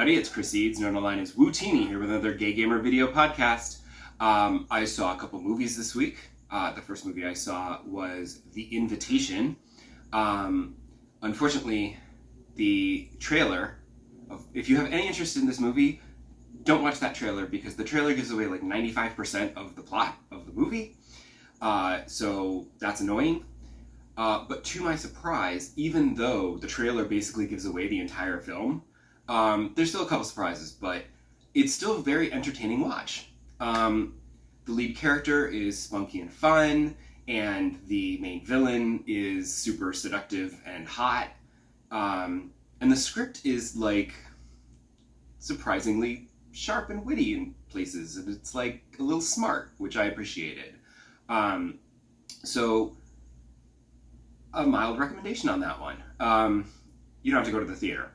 everybody, it's Chris Eads, known online as Wootini, here with another Gay Gamer video podcast. I saw a couple movies this week. The first movie I saw was The Invitation. Unfortunately, the trailer, if you have any interest in this movie, don't watch that trailer because the trailer gives away like 95% of the plot of the movie. So that's annoying. But to my surprise, even though the trailer basically gives away the entire film, there's still a couple surprises, but it's still a very entertaining watch. The lead character is spunky and fun, and the main villain is super seductive and hot. And the script is like surprisingly sharp and witty in places, and it's like a little smart, which I appreciated. So a mild recommendation on that one. You don't have to go to the theater.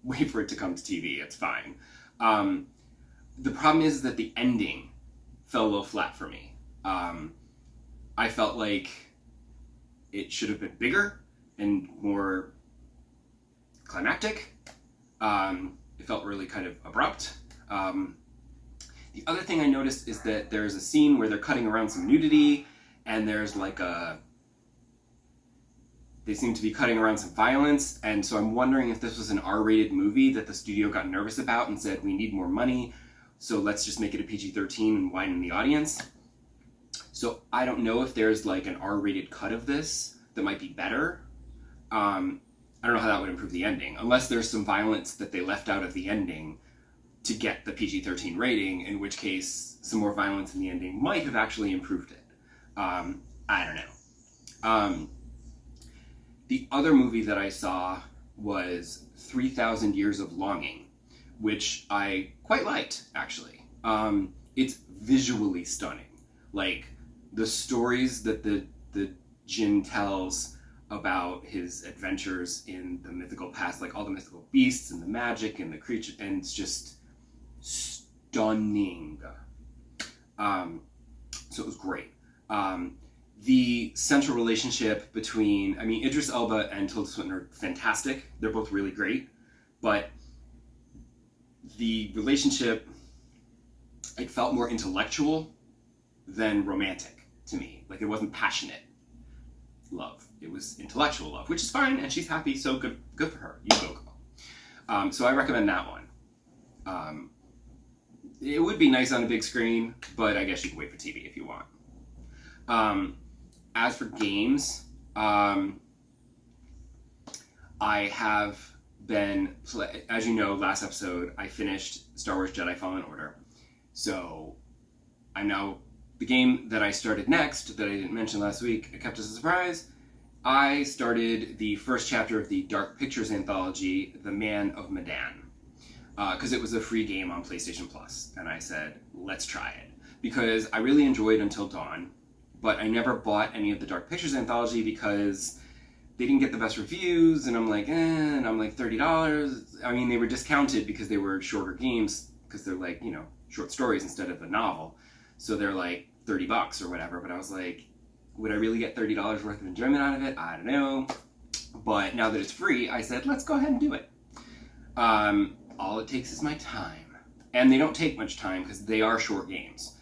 Wait for it to come to TV. It's fine. The problem is that the ending fell a little flat for me. I felt like it should have been bigger and more climactic. It felt really kind of abrupt. The other thing I noticed is that there's a scene where they're cutting around some nudity, and there's like they seem to be cutting around some violence, and so I'm wondering if this was an R-rated movie that the studio got nervous about and said, we need more money, so let's just make it a PG-13 and widen the audience. So I don't know if there's like an R-rated cut of this that might be better. I don't know how that would improve the ending, unless there's some violence that they left out of the ending to get the PG-13 rating, in which case some more violence in the ending might have actually improved it. I don't know. The other movie that I saw was 3,000 Years of Longing, which I quite liked, actually. It's visually stunning. Like, the stories that the Jin tells about his adventures in the mythical past, like all the mythical beasts and the magic and the creature, and it's just stunning. So it was great. The central relationship between, Idris Elba and Tilda Swinton are fantastic. They're both really great. But the relationship, it felt more intellectual than romantic to me. Like, it wasn't passionate love. It was intellectual love, which is fine, and she's happy, so good for her. You go, girl. So I recommend that one. It would be nice on a big screen, but I guess you can wait for TV if you want. As for games, I have been, as you know, last episode, I finished Star Wars Jedi Fallen Order. So I'm now, the game that I started next, that I didn't mention last week, I kept as a surprise, I started the first chapter of the Dark Pictures anthology, The Man of Medan. Because it was a free game on PlayStation Plus, and I said, let's try it. Because I really enjoyed Until Dawn, but I never bought any of the Dark Pictures anthology because they didn't get the best reviews, and I'm like, and I'm like, $30? They were discounted because they were shorter games, because they're like, short stories instead of a novel. So they're like $30 or whatever, but I was like, would I really get $30 worth of enjoyment out of it? I don't know. But now that it's free, I said, let's go ahead and do it. All it takes is my time. And they don't take much time because they are short games.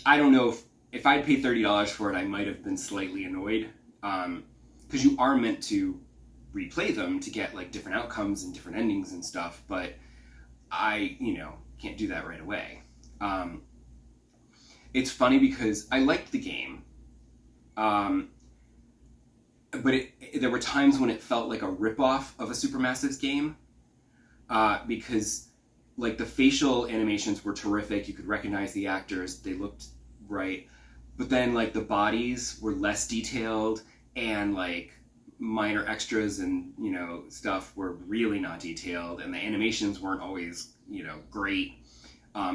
I don't know if I'd paid $30 for it, I might have been slightly annoyed. Because you are meant to replay them to get like different outcomes and different endings and stuff, but I, can't do that right away. It's funny because I liked the game, but there were times when it felt like a ripoff of a Supermassives game, because like the facial animations were terrific. You could recognize the actors, they looked right, but then like the bodies were less detailed, and like minor extras and stuff were really not detailed, and the animations weren't always great.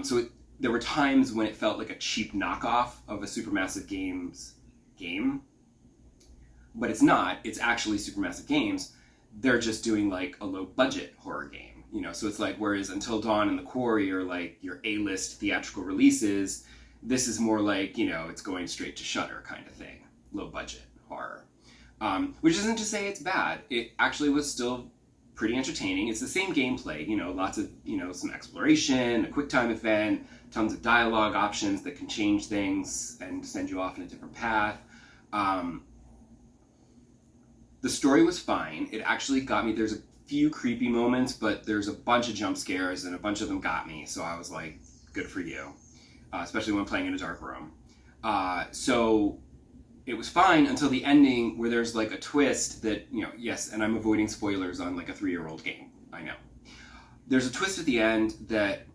So there were times when it felt like a cheap knockoff of a Supermassive Games game, but it's not. It's actually Supermassive Games. They're just doing like a low budget horror game. So it's like, whereas Until Dawn and The Quarry are like your A-list theatrical releases, this is more like, it's going straight to Shudder kind of thing, low budget horror. Which isn't to say it's bad. It actually was still pretty entertaining. It's the same gameplay, lots of, some exploration, a quick time event, tons of dialogue options that can change things and send you off in a different path. The story was fine. It actually got me. There's a few creepy moments, but there's a bunch of jump scares, and a bunch of them got me. So I was like, good for you, especially when playing in a dark room. So it was fine until the ending, where there's like a twist that, yes, and I'm avoiding spoilers on like a 3-year-old game. I know. There's a twist at the end that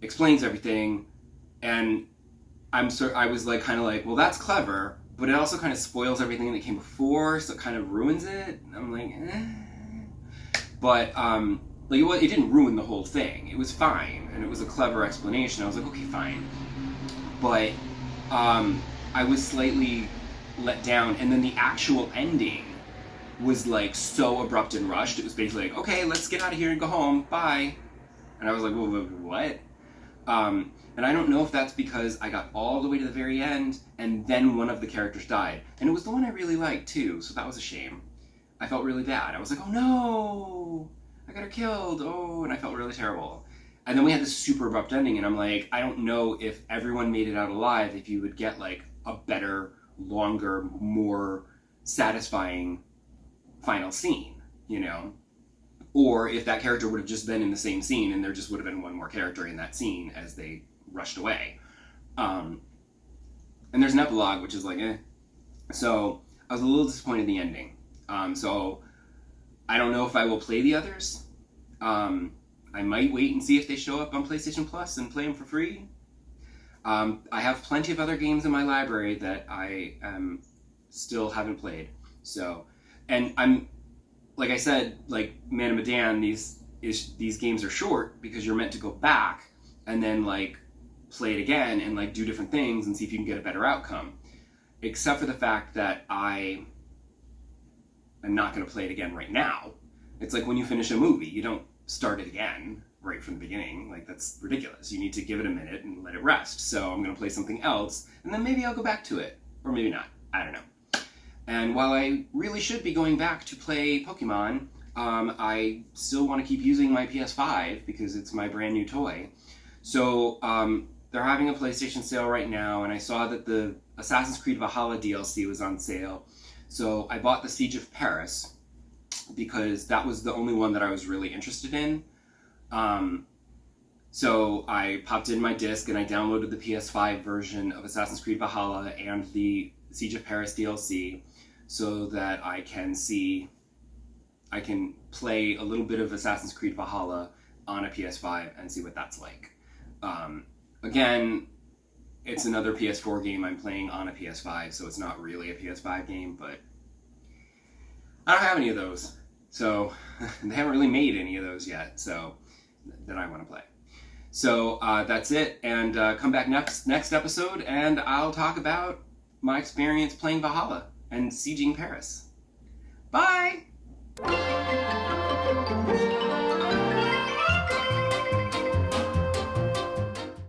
explains everything, and I was like, kind of like, well, that's clever, but it also kind of spoils everything that came before, so it kind of ruins it. I'm like, But it didn't ruin the whole thing. It was fine, and it was a clever explanation. I was like, okay, fine. But I was slightly let down, and then the actual ending was like so abrupt and rushed. It was basically like, okay, let's get out of here and go home. Bye. And I was like, well, what? And I don't know if that's because I got all the way to the very end, and then one of the characters died. And it was the one I really liked, too, so that was a shame. I felt really bad. I was like, oh no! I got her killed! Oh, and I felt really terrible. And then we had this super abrupt ending, and I'm like, I don't know if everyone made it out alive, if you would get, like, a better, longer, more satisfying final scene, Or if that character would have just been in the same scene, and there just would have been one more character in that scene as they rushed away. And there's an epilogue, which is like, eh. So I was a little disappointed in the ending. So I don't know if I will play the others. I might wait and see if they show up on PlayStation Plus and play them for free. I have plenty of other games in my library that I still haven't played. So, and I'm, like I said, like Man of Medan, these games are short because you're meant to go back and then like play it again and like do different things and see if you can get a better outcome. Except for the fact that I am not going to play it again right now. It's like when you finish a movie, you don't start it again right from the beginning. Like, that's ridiculous. You need to give it a minute and let it rest. So I'm going to play something else, and then maybe I'll go back to it. Or maybe not. I don't know. And while I really should be going back to play Pokemon, I still want to keep using my PS5 because it's my brand new toy. So they're having a PlayStation sale right now, and I saw that the Assassin's Creed Valhalla DLC was on sale. So I bought the Siege of Paris because that was the only one that I was really interested in. So I popped in my disc and I downloaded the PS5 version of Assassin's Creed Valhalla and the Siege of Paris DLC so that I can play a little bit of Assassin's Creed Valhalla on a PS5 and see what that's like. Again, it's another PS4 game I'm playing on a PS5, so it's not really a PS5 game, but I don't have any of those. So they haven't really made any of those yet, so that I want to play. So that's it, and come back next episode, and I'll talk about my experience playing Valhalla and sieging Paris. Bye!